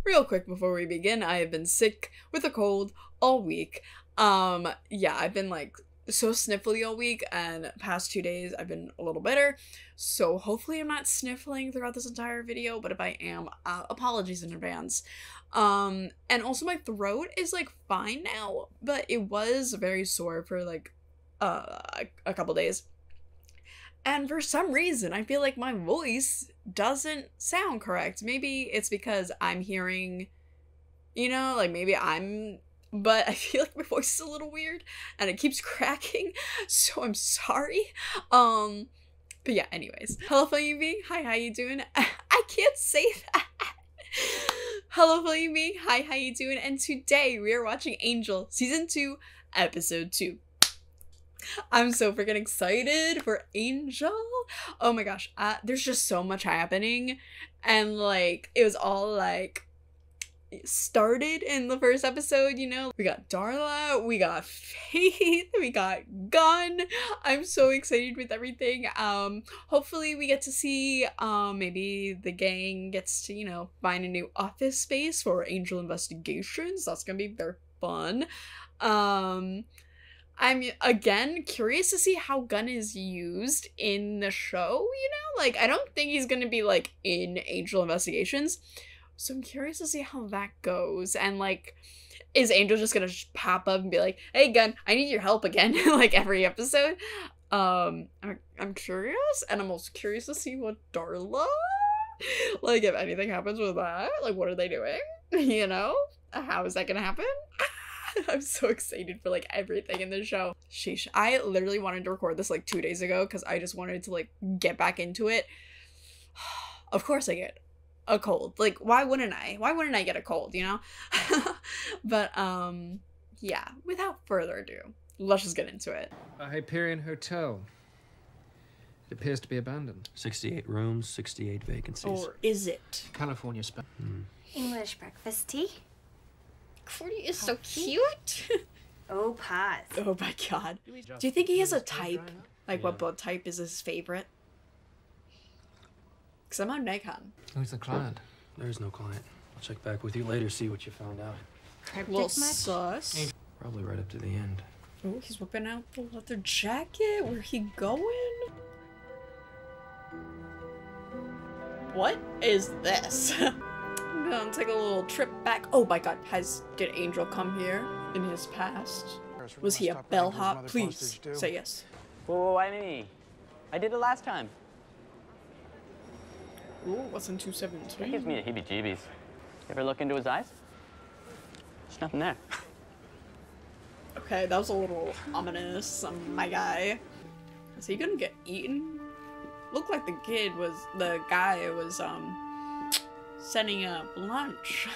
real quick before we begin, I have been sick with a cold all week. Yeah, I've been like so sniffly all week, and past 2 days I've been a little better. So hopefully I'm not sniffling throughout this entire video, but if I am, apologies in advance. And also my throat is like fine now, but it was very sore for like a couple days. And for some reason, I feel like my voice doesn't sound correct. Maybe it's because I'm hearing, you know, like maybe but I feel like my voice is a little weird and it keeps cracking, so I'm sorry. But yeah, anyways. Hello, Flaming B. Hi, how you doing? I can't say that. Hello, Flaming B. Hi, how you doing? And today we are watching Angel Season 2, Episode 2. I'm so freaking excited for Angel. Oh my gosh, there's just so much happening, and like it was all like started in the first episode, you know. We got Darla, we got Faith, we got Gun. I'm so excited with everything. Hopefully we get to see maybe the gang gets to, you know, find a new office space for Angel investigations. That's gonna be very fun. I'm, again, curious to see how Gun is used in the show, you know? Like, I don't think he's gonna be, like, in Angel Investigations. So I'm curious to see how that goes. And, like, is Angel just gonna pop up and be like, hey, Gun, I need your help again, like, every episode? I'm curious, and I'm also curious to see what Darla, like, if anything happens with that. Like, what are they doing? You know? How is that gonna happen? I'm so excited for like everything in the show. Sheesh. I literally wanted to record this like 2 days ago because I just wanted to like get back into it. Of course I get a cold. Like, why wouldn't I? Why wouldn't I get a cold, you know? But yeah, without further ado, let's just get into it. A Hyperion hotel. It appears to be abandoned. 68 rooms, 68 vacancies. Or is it? California spa. English breakfast tea. Cordy is so cute. Oh, pause. Oh my god. Do you think he has a type? Like, what blood type is his favorite? Because I'm on Nikon. Who's the client? There's no client. I'll check back with you later, see what you found out. A little sus. Probably right up to the end. Oh, he's whipping out the leather jacket. Where he going? What is this? I'm gonna take a little trip back. Oh my god, did Angel come here in his past? Was he a bellhop? Please say yes. Well, why me? I did it last time. Ooh, what's in 217? That gives me the heebie-jeebies. You ever look into his eyes? There's nothing there. Okay, that was a little ominous, my guy. Is he gonna get eaten? Looked like the guy was, setting up lunch.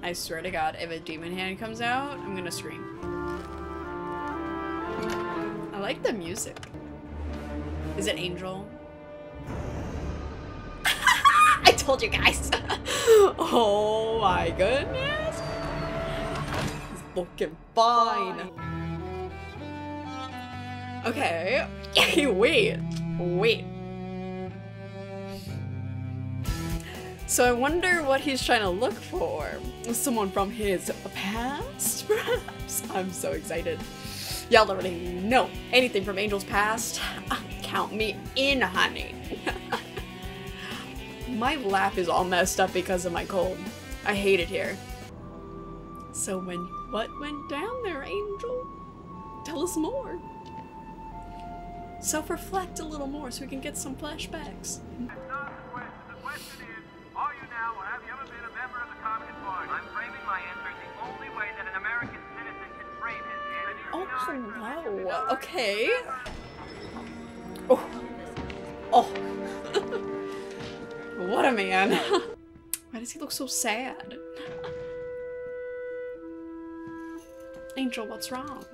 I swear to god, if a demon hand comes out, I'm gonna scream. I like the music. Is it Angel? I told you guys! Oh my goodness! He's looking fine. Okay. Wait. So I wonder what he's trying to look for. Someone from his past, perhaps? I'm so excited. Y'all already know anything from Angel's past. Count me in, honey. My laugh is all messed up because of my cold. I hate it here. So what went down there, Angel? Tell us more. Self-reflect a little more so we can get some flashbacks. The question is, are you now or have you ever been a member of the Communist Party? I'm framing my answer the only way that an American citizen can frame his answer. Oh, hello. Okay. Oh. What a man. Why does he look so sad? Angel, what's wrong?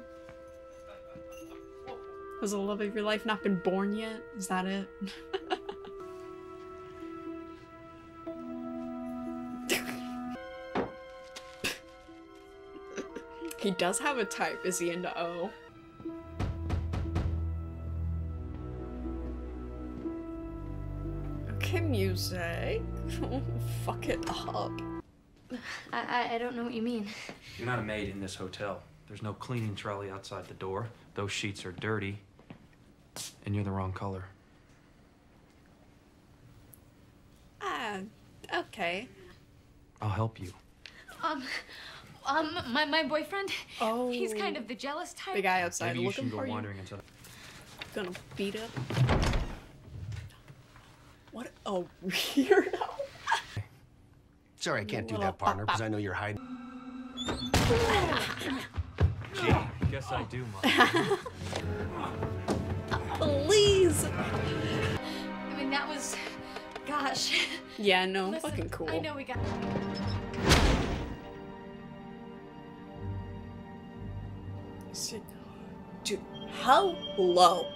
Has the love of your life not been born yet? Is that it? He does have a type. Is he into O? Okay, music. Fuck it up. I don't know what you mean. You're not a maid in this hotel. There's no cleaning trolley outside the door. Those sheets are dirty. And you're the wrong color. Okay. I'll help you. My boyfriend. Oh. He's kind of the jealous type. The guy outside Maybe you looking should go for you. wandering until... Gonna beat up. What a weirdo. Sorry, I can't do that, partner, because I know you're hiding. Gee, guess I do, Mom. Please. I mean, that was, gosh. Yeah, no, Listen, fucking cool. I know we got. Dude, how low?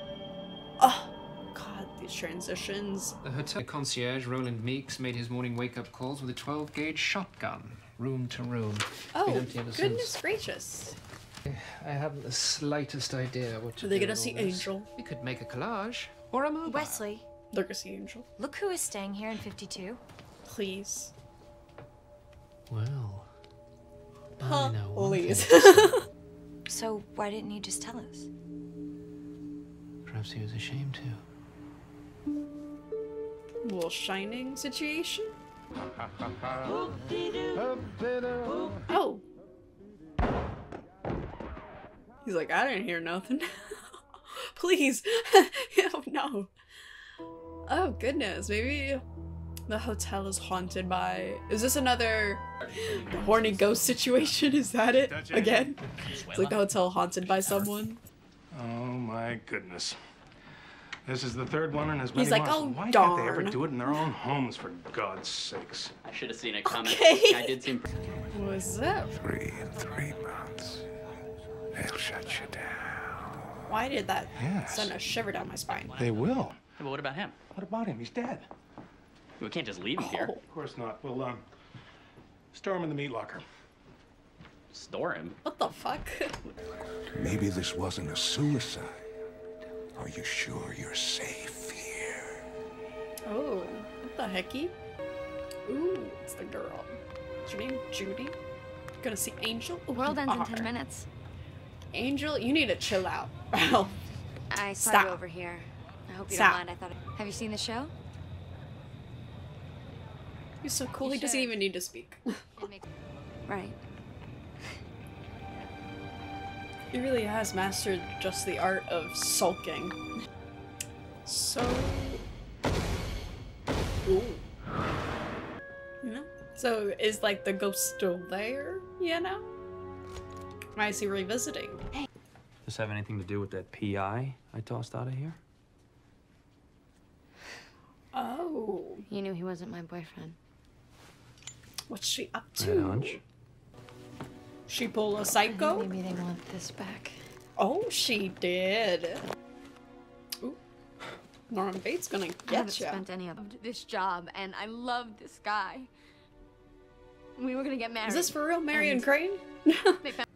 Oh, God, these transitions. The hotel concierge, Roland Meeks, made his morning wake-up calls with a 12-gauge shotgun, room to room. Oh, Been empty ever goodness since. gracious. I haven't the slightest idea what to Are do they gonna with see all this. Angel? We could make a collage or a mobile. Wesley, They're gonna see Angel. look who is staying here in 52. Please. Well, Huh, I know one please. thing. So why didn't you just tell us? Perhaps he was ashamed to. Little Shining situation. Oh. He's like, I didn't hear nothing. Please. Oh, no. Oh, goodness. Maybe the hotel is haunted by... Is this another horny ghost situation? Is that it? Again? It's like the hotel haunted by someone. Oh my goodness. This is the third one in as many He's like, months. oh, Why can't they ever darn. do it in their own homes, for God's sakes? I should have seen it coming. Okay. I did seem. What's that? 3 in 3 months. They'll shut you down. Why did that Yes. send a shiver down my spine? They will. But what about him? What about him? He's dead. We can't just leave him here. Oh, Of course not. We'll, store him in the meat locker. Store him. what the fuck? Maybe this wasn't a suicide. Are you sure you're safe here? Oh, what the hecky? Ooh, it's the girl. Is her name Judy? Gonna see Angel? The world ends in Are. 10 minutes. Angel, you need to chill out. Oh, I saw Stop. you over here. I hope you Stop. don't mind. I thought. Have you seen the show? he's so cool. You He doesn't should. even need to speak. Right. He really has mastered just the art of sulking. So, ooh, you know. So is like the ghost still there? You know. Why is he revisiting? Does this have anything to do with that PI I tossed out of here? Oh, You knew he wasn't my boyfriend. what's she up I had a to? hunch. She pull a psycho? Maybe they want this back. Oh, she did. Ooh. Norman Bates gonna I get haven't ya. spent any of this job, and I loved this guy. We were gonna get married. Is this for real, Marion and Crane? they found-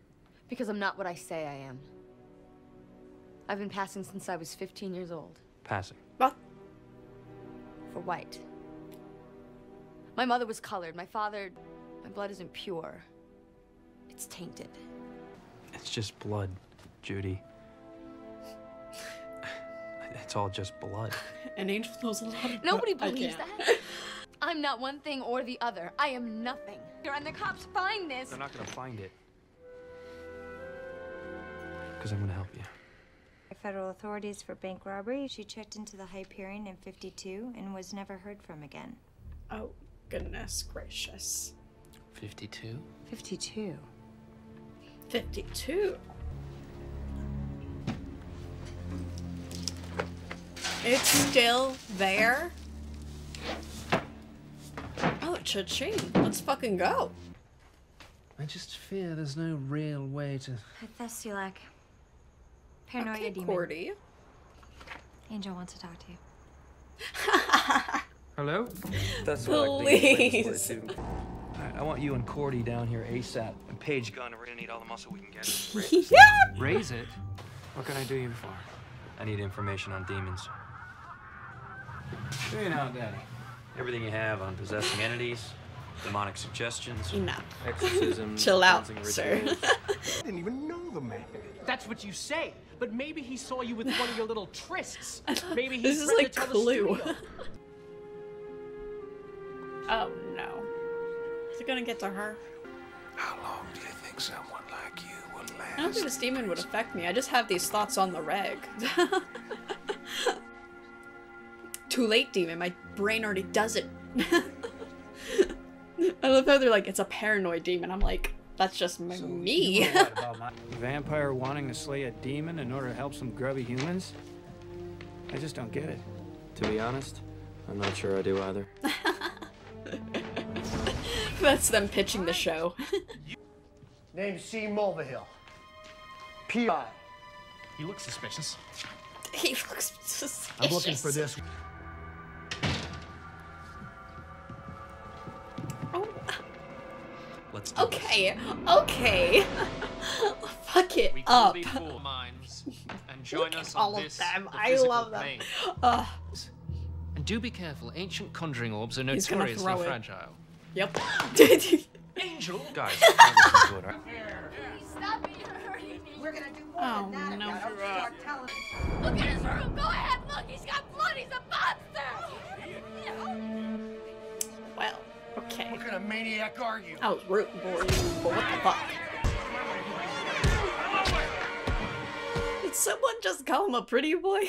because I'm not what I say I am. I've been passing since I was 15 years old. Passing. What? For white. My mother was colored. My father... My blood isn't pure. It's tainted. It's just blood, Judy. It's all just blood. An angel knows a lot of Nobody I believes can't. that. I'm not one thing or the other. I am nothing. And the cops find this. They're not gonna find it. Because I'm gonna help you. Federal authorities for bank robbery. She checked into the Hyperion in 52 and was never heard from again. Oh, goodness gracious. 52? 52. 52. It's still there? Oh, cha-ching. Let's fucking go. I just fear there's no real way to... Thesulac. Paranoia Okay, demon. Cordy. Angel wants to talk to you. Hello? That's Please. I want you and Cordy down here ASAP. And Paige Gunn, we're gonna need all the muscle we can get. Yeah. Raise it? What can I do you for? I need information on demons. Sure you now, Daddy. Everything you have on possessing entities, demonic suggestions, Enough. exorcisms, Chill out, cleansing sir. rituals. I didn't even know the man. That's what you say. But maybe he saw you with one of your little trysts. Maybe This he's is ready like to tell Clue. the studio. Oh no. Is it gonna get to her? How long do you think someone like you will last? I don't think this demon would affect me. I just have these thoughts on the reg. Too late, demon. My brain already does it. I love how they're like, it's a paranoid demon. I'm like, that's just me. You know what about my vampire wanting to slay a demon in order to help some grubby humans? I just don't get it. To be honest, I'm not sure I do either. That's them pitching the show. Name's C. Mulvihill. P.I. You look suspicious. He looks suspicious. I'm looking for this. Let's do Okay, okay. Fuck it We up. can be four minds and join Look us at all on of this. them. the I physical love them. plane. And do be careful. Ancient conjuring orbs are He's gonna notoriously throw it. fragile. Yep. Angel, Guys, that was good, right? Stop it, you're hurting me. We're gonna do more Oh, than that no. if you don't start telling. Look at his room. Go ahead, look. He's got blood. He's a monster. Well, okay. What kind of maniac are you? I was rooting for you, but what the fuck? Did someone just call him a pretty boy?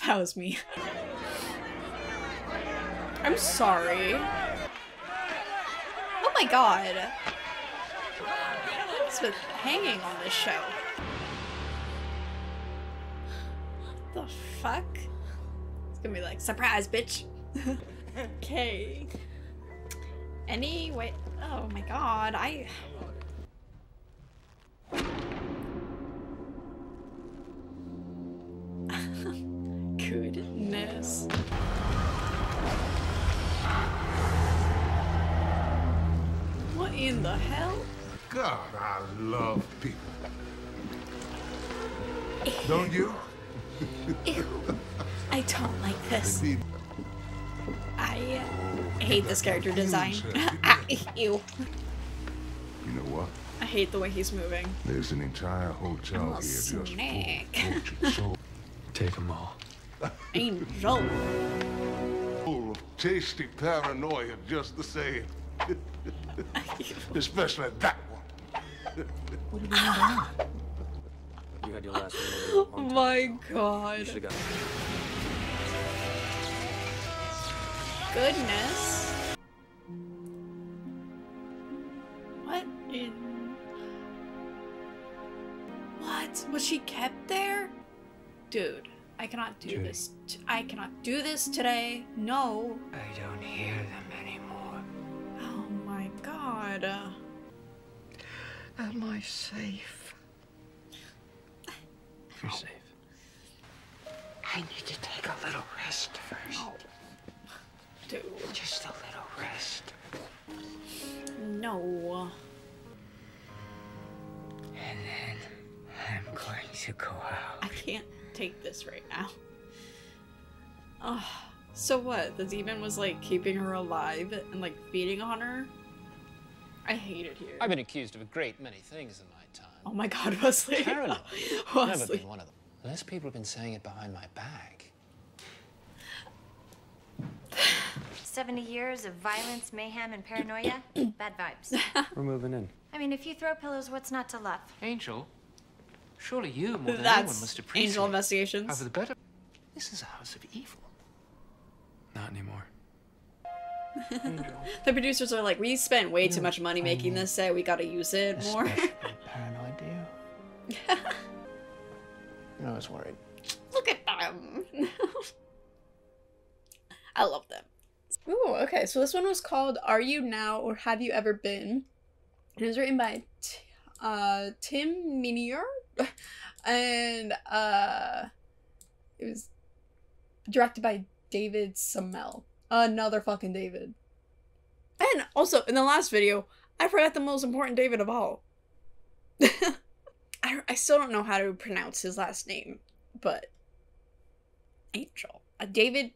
That was me. I'm sorry. Oh my god. What is with hanging on this show? The fuck? It's gonna be like, surprise, bitch. Okay. Anyway, oh my god, Goodness. What in the hell? God, I love people. Don't you? Ew. I don't like this. I hate this character design. Ew. You know what? I hate the way he's moving. There's an entire hotel I'm here a just snack. full of tortured souls. Take them all. Angel. Full of tasty paranoia just the same. Especially that one. What are you doing now? You had your last meal. Oh my god. You should have got. Goodness. What in... What? Was she kept there? Dude, I cannot do this. I cannot do this today. No. I don't hear them anymore. Oh my god. Am I safe? You're safe. I need to take a little rest first. Oh. Dude. Just a little rest. No. And then I'm going to go out. I can't take this right now. So what? The demon was like keeping her alive and like feeding on her? I hate it here. I've been accused of a great many things in my time. Oh my god, Wesley. Paranoid. Wesley. Never been one of them. Unless people have been saying it behind my back. 70 years of violence, mayhem, and paranoia? Bad vibes. We're moving in. I mean, if you throw pillows, what's not to love? Angel, surely you more than That's anyone must appreciate. Angel Investigations. However, the better. This is a house of evil. Not anymore. The producers are like, we spent way too much money making this set, we gotta use it more. Paranoid, do you? I was worried. Look at them. I love them. Ooh, okay, so this one was called Are You Now or Have You Ever Been? It was written by Tim Minier. And it was directed by David Samel. Another fucking David. And also, in the last video, I forgot the most important David of all. I still don't know how to pronounce his last name, but Angel. David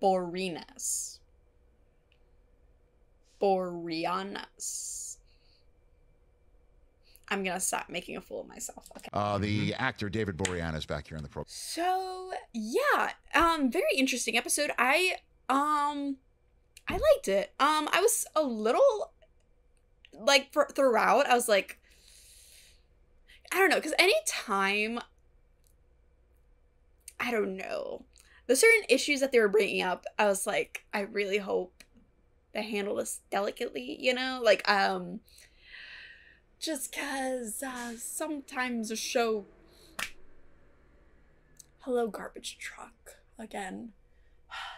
Boreanaz. Boreanaz. I'm gonna stop making a fool of myself. Okay. The actor David Boreanaz back here on the program. So yeah, very interesting episode. I liked it. I was a little like throughout. I was like, I don't know, because anytime, I don't know, the certain issues that they were bringing up, I was like, I really hope they handle this delicately, you know, like just because sometimes a show. Hello, garbage truck again.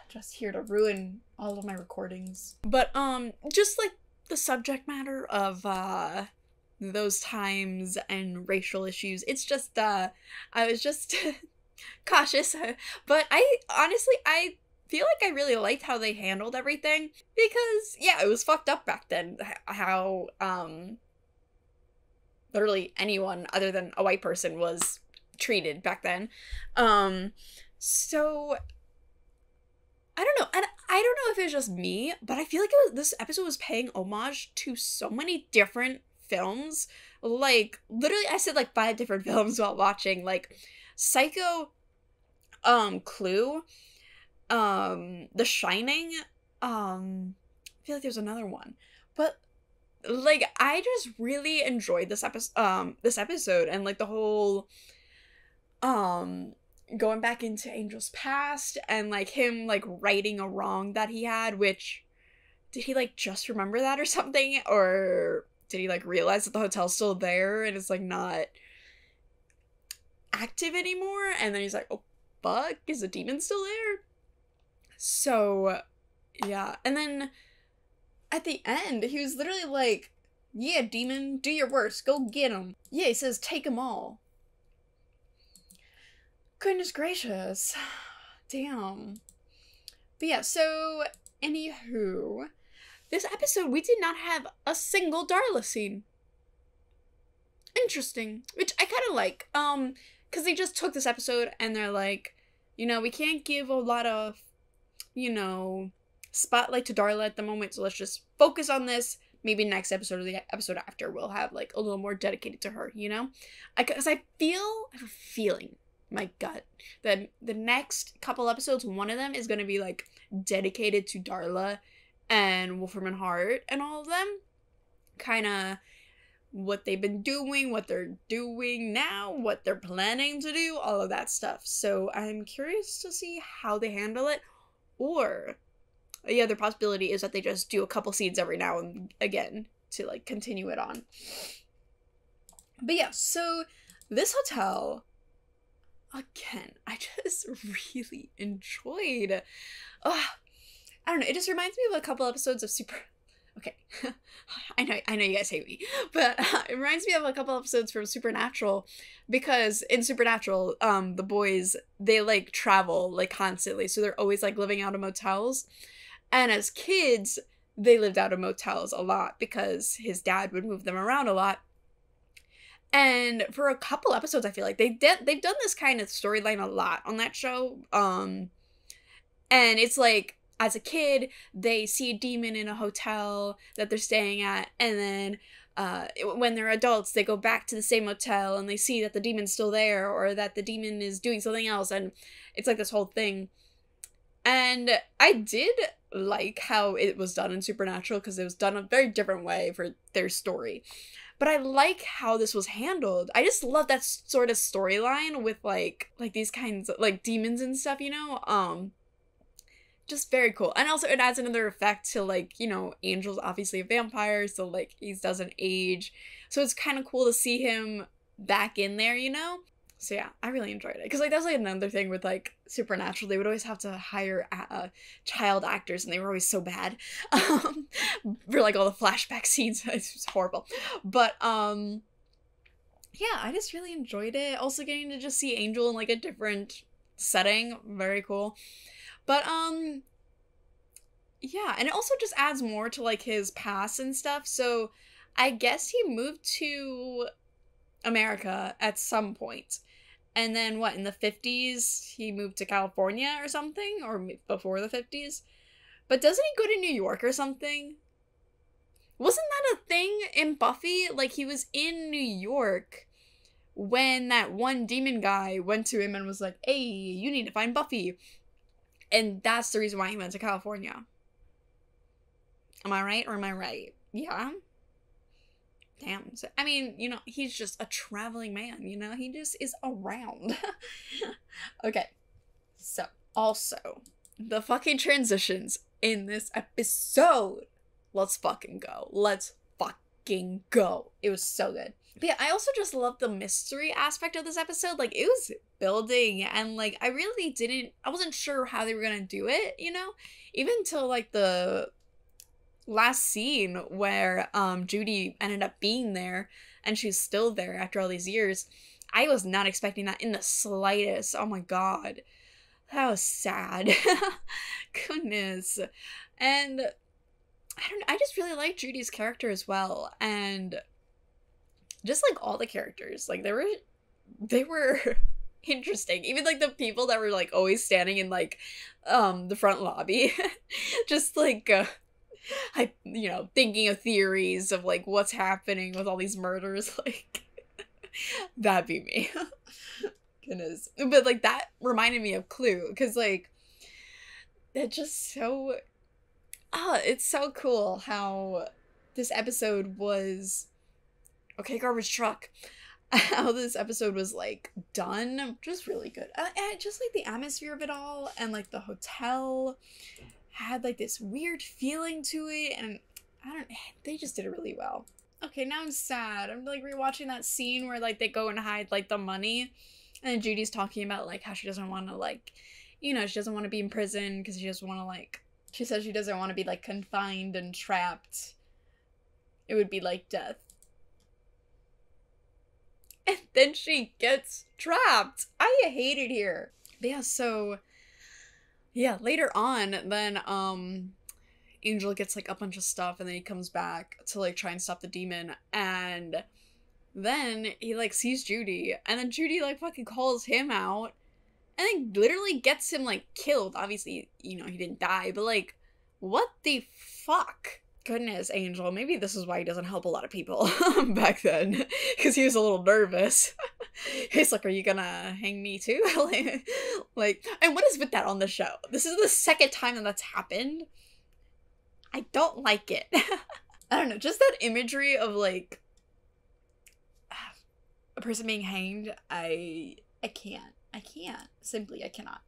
Just here to ruin all of my recordings. But just like the subject matter of those times and racial issues, it's just I was just cautious, but I honestly feel like I really liked how they handled everything, because yeah, it was fucked up back then how literally anyone other than a white person was treated back then. So I don't know, and I don't know if it's just me, but I feel like this episode was paying homage to so many different films. Like, literally, I said like 5 different films while watching, like Psycho, Clue, The Shining, I feel like there's another one, but like I just really enjoyed this episode, and like the whole going back into Angel's past, and like him like righting a wrong that he had, which, did he like just remember that or something, or did he like realize that the hotel's still there and it's like not active anymore, and then he's like, oh fuck, is the demon still there? So yeah, and then at the end he was literally like, yeah, demon, do your worst, go get him. Yeah, he says take them all. Goodness gracious. Damn. But yeah, so anywho, this episode we did not have a single Darla scene. Interesting. Which I kind of like. Because they just took this episode and they're like, you know, we can't give a lot of, you know, spotlight to Darla at the moment, so let's just focus on this. Maybe next episode or the episode after we'll have like a little more dedicated to her, you know? Because I have a feeling, my gut, that the next couple episodes, one of them is going to be like dedicated to Darla and Wolfram and Hart and all of them. Kind of what they've been doing, what they're doing now, what they're planning to do, all of that stuff. So I'm curious to see how they handle it. Or the other possibility is that they just do a couple scenes every now and again to like continue it on. But yeah, so this hotel, again, I just really enjoyed. I don't know, it just reminds me of a couple episodes of Okay, I know you guys hate me, but it reminds me of a couple episodes from Supernatural, because in Supernatural, the boys, they like travel like constantly, so they're always like living out of motels, and as kids, they lived out of motels a lot because his dad would move them around a lot. And for a couple episodes, I feel like they've done this kind of storyline a lot on that show, and it's like, as a kid, they see a demon in a hotel that they're staying at, and then when they're adults, they go back to the same hotel and they see that the demon's still there, or that the demon is doing something else, and it's like this whole thing. And I did like how it was done in Supernatural, because it was done a very different way for their story. But I like how this was handled. I just love that sort of storyline with like these kinds of like demons and stuff, you know? Just very cool. And also it adds another effect to, like, you know, Angel's obviously a vampire, so like he doesn't age. So it's kind of cool to see him back in there, you know? So yeah, I really enjoyed it. Because like that's like another thing with like Supernatural, they would always have to hire child actors, and they were always so bad for like all the flashback scenes. It's horrible. But yeah, I just really enjoyed it. Also getting to just see Angel in like a different setting, very cool. But yeah, and it also just adds more to like his past and stuff. So I guess he moved to America at some point, And then what, in the 50s, he moved to California or something? Or before the 50s? But doesn't he go to New York or something? Wasn't that a thing in Buffy? Like, he was in New York when that one demon guy went to him and was like, hey, you need to find Buffy. And that's the reason why he went to California. Am I right or am I right? Yeah. Damn. So, I mean, you know, he's just a traveling man, you know? He just is around. Okay. So, also, the fucking transitions in this episode. Let's fucking go. Let's fucking go. It was so good. But yeah, I also just love the mystery aspect of this episode. Like, it was building, and like, I wasn't sure how they were gonna do it, you know? Even till like the last scene where Judy ended up being there and she's still there after all these years. I was not expecting that in the slightest. Oh my god. That was sad. Goodness. And I just really like Judy's character as well. And just like all the characters, like they were interesting. Even like the people that were like always standing in like the front lobby. Just like thinking of theories of like what's happening with all these murders, like that'd be me. Goodness. But like that reminded me of Clue, because like it's just so it's so cool how this episode was okay, garbage truck. How this episode was like done, just really good. And just like the atmosphere of it all, and like the hotel had like this weird feeling to it, and they just did it really well. Okay, now I'm sad. I'm like rewatching that scene where like they go and hide like the money, and then Judy's talking about like how she doesn't want to like, she doesn't want to be in prison because she doesn't want to like, she says she doesn't want to be like confined and trapped. It would be like death. And then she gets trapped. I hate it here. But yeah, so yeah, later on, then Angel gets like a bunch of stuff, and then he comes back to like try and stop the demon, and then he like sees Judy, and then Judy like fucking calls him out, and then literally gets him like killed. Obviously, he didn't die, but like, what the fuck? Goodness, Angel. Maybe this is why he doesn't help a lot of people back then, because he was a little nervous. He's like, are you gonna hang me too? like, and what is with that on the show? This is the second time that that's happened. I don't like it. I don't know, just that imagery of like a person being hanged. I can't. Simply, I cannot.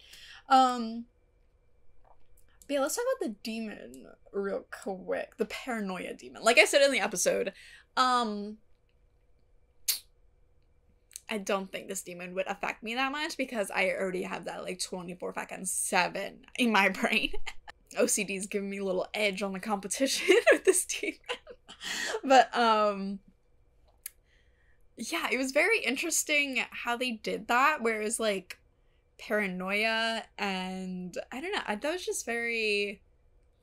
But yeah, let's talk about the demon real quick. The paranoia demon. Like I said in the episode, I don't think this demon would affect me that much because I already have that like 24/7 in my brain. OCD's giving me a little edge on the competition with this demon. But yeah, it was very interesting how they did that, whereas like paranoia, and I don't know, I thought it was just very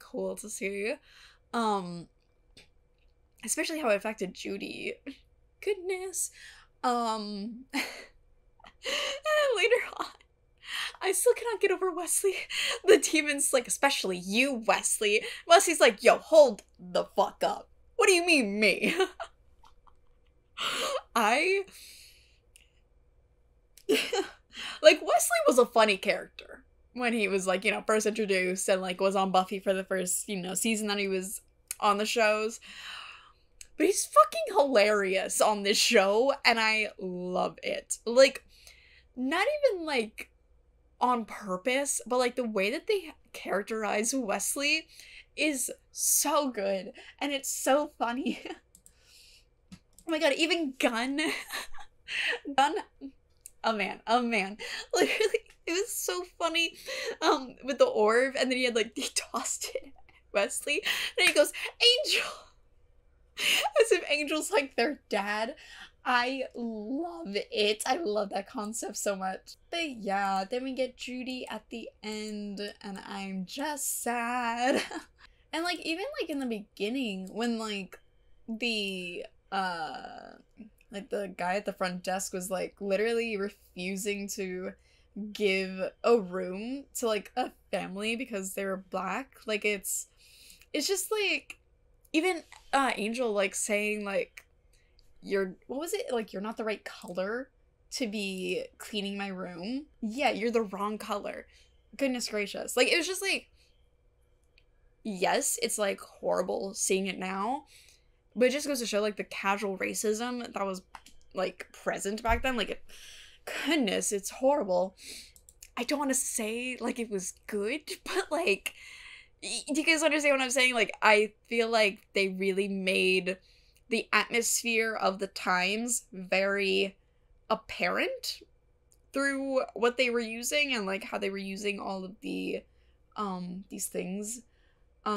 cool to see, especially how it affected Judy. Goodness. And then later on, I still cannot get over Wesley. The demon's like, especially you, Wesley. Wesley's like, yo, hold the fuck up. What do you mean me? Like, Wesley was a funny character when he was, like, first introduced and, like, was on Buffy for the first, season that he was on the shows. But he's fucking hilarious on this show, and I love it. Like, not even, like, on purpose, but, like, the way that they characterize Wesley is so good, and it's so funny. Oh my god, even Gunn, a man. Literally, it was so funny, with the orb, and then he tossed it at Wesley, and he goes, Angel! As if Angel's like their dad. I love it. I love that concept so much. But yeah, then we get Judy at the end, and I'm just sad. And like, even like in the beginning, when like the like the guy at the front desk was like literally refusing to give a room to like a family because they were black. Like it's just like, even Angel like saying like, what was it, like, you're not the right color to be cleaning my room. Yeah, you're the wrong color. Goodness gracious. Like, it was just like, yes, it's like horrible seeing it now, but it just goes to show like the casual racism that was like present back then. Like, goodness, it's horrible. I don't want to say like it was good, but like, do you guys understand what I'm saying? Like, I feel like they really made the atmosphere of the times very apparent through what they were using and like how they were using all of the these things. I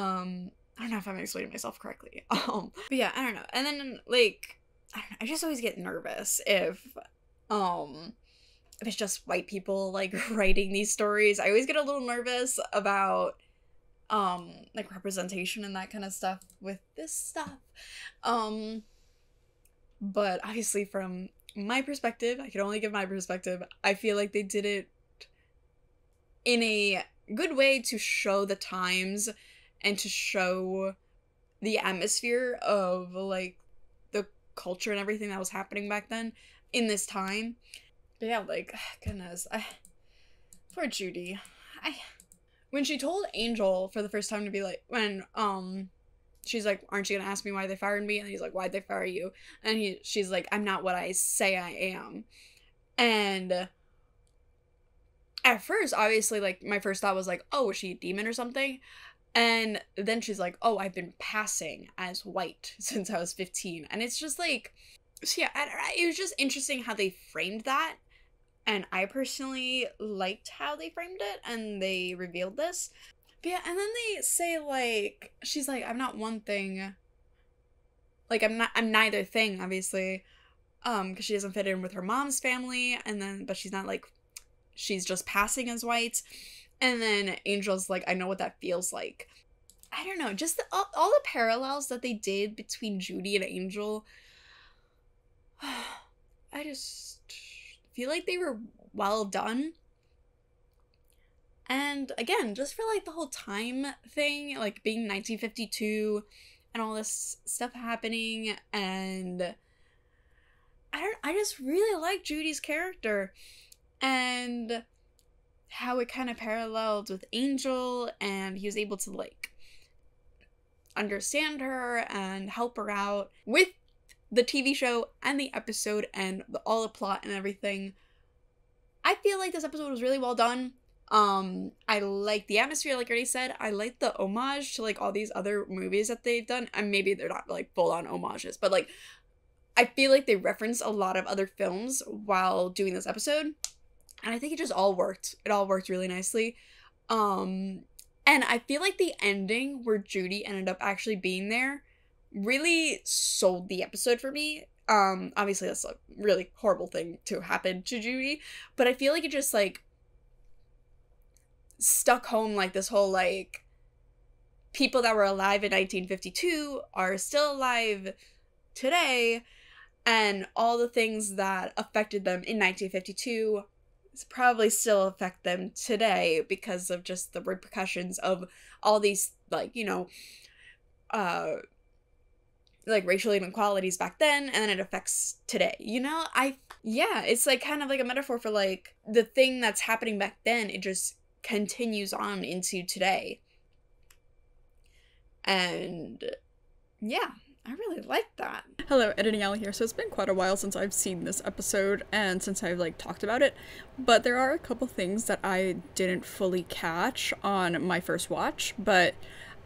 don't know if I'm explaining myself correctly. But yeah, I don't know. And then like, I don't know, I just always get nervous if it's just white people like writing these stories. I always get a little nervous about like representation and that kind of stuff with this stuff. But obviously from my perspective, I can only give my perspective, I feel like they did it in a good way to show the times and to show the atmosphere of like the culture and everything that was happening back then in this time. But yeah, like, goodness, poor Judy. When she told Angel for the first time to be like, when she's like, aren't you gonna ask me why they fired me? And he's like, why'd they fire you? And she's like, I'm not what I say I am. And at first, obviously, like, my first thought was like, oh, was she a demon or something? And then she's like, oh, I've been passing as white since I was 15. And it's just like, so yeah, it was just interesting how they framed that. And I personally liked how they framed it and they revealed this. But yeah, and then they say like, she's like, I'm not one thing. Like, I'm neither thing, obviously. Because she doesn't fit in with her mom's family. And then, but she's not like, she's just passing as white. And then Angel's like, I know what that feels like. I don't know, just all the parallels that they did between Judy and Angel. I just feel like they were well done. And again, just for like the whole time thing, like being 1952 and all this stuff happening, and I just really like Judy's character and how it kind of paralleled with Angel, and he was able to like understand her and help her out with the TV show and the episode and all the plot and everything. I feel like this episode was really well done. I like the atmosphere, like I already said. I like the homage to like all these other movies that they've done, and maybe they're not like full-on homages, but like I feel like they referenced a lot of other films while doing this episode, and I think it just all worked. It all worked really nicely. And I feel like the ending where Judy ended up actually being there really sold the episode for me. Obviously that's a really horrible thing to happen to Judy, but I feel like it just like stuck home, like this whole like people that were alive in 1952 are still alive today, and all the things that affected them in 1952 probably still affect them today because of just the repercussions of all these, like, you know, like racial inequalities back then, and then it affects today, you know? Yeah, it's like kind of like a metaphor for like the thing that's happening back then, it just continues on into today. And yeah, I really like that. Hello, Editing Alley here. So it's been quite a while since I've seen this episode and since I've like talked about it, but there are a couple things that I didn't fully catch on my first watch, but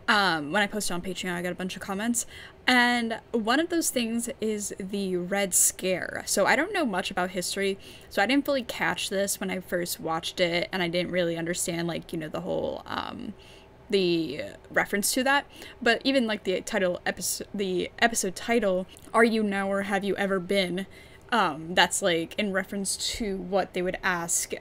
when I posted on Patreon, I got a bunch of comments, and one of those things is the Red Scare. So I don't know much about history, so I didn't fully catch this when I first watched it, and I didn't really understand, like, you know, the whole, the reference to that. But even, like, the episode title, Are You Now or Have You Ever Been? That's like in reference to what they would ask,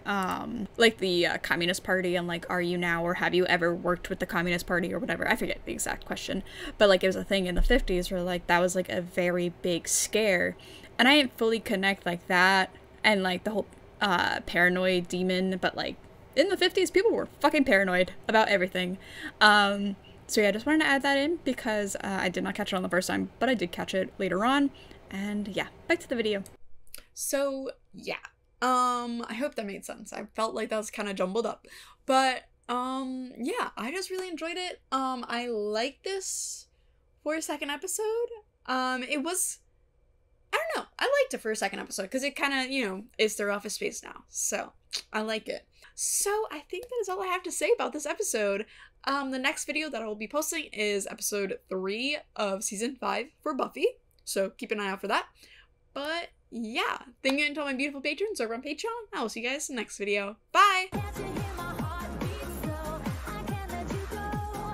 like the Communist Party, and like, are you now or have you ever worked with the Communist Party or whatever? I forget the exact question, but like it was a thing in the 50s where like that was like a very big scare, And I didn't fully connect like that and like the whole paranoid demon, but like in the 50s people were fucking paranoid about everything. So yeah, I just wanted to add that in because I did not catch it on the first time, but I did catch it later on. And yeah, back to the video. So yeah, I hope that made sense. I felt like that was kind of jumbled up, but yeah, I just really enjoyed it. I like this for a second episode. It was, I don't know, I liked it for a second episode because it kind of, you know, is their office space now, so I like it. So I think that is all I have to say about this episode. The next video that I will be posting is episode 3 of season 5 for Buffy, so keep an eye out for that. But yeah, thank you to all my beautiful patrons over on Patreon. I will see you guys in the next video. Bye!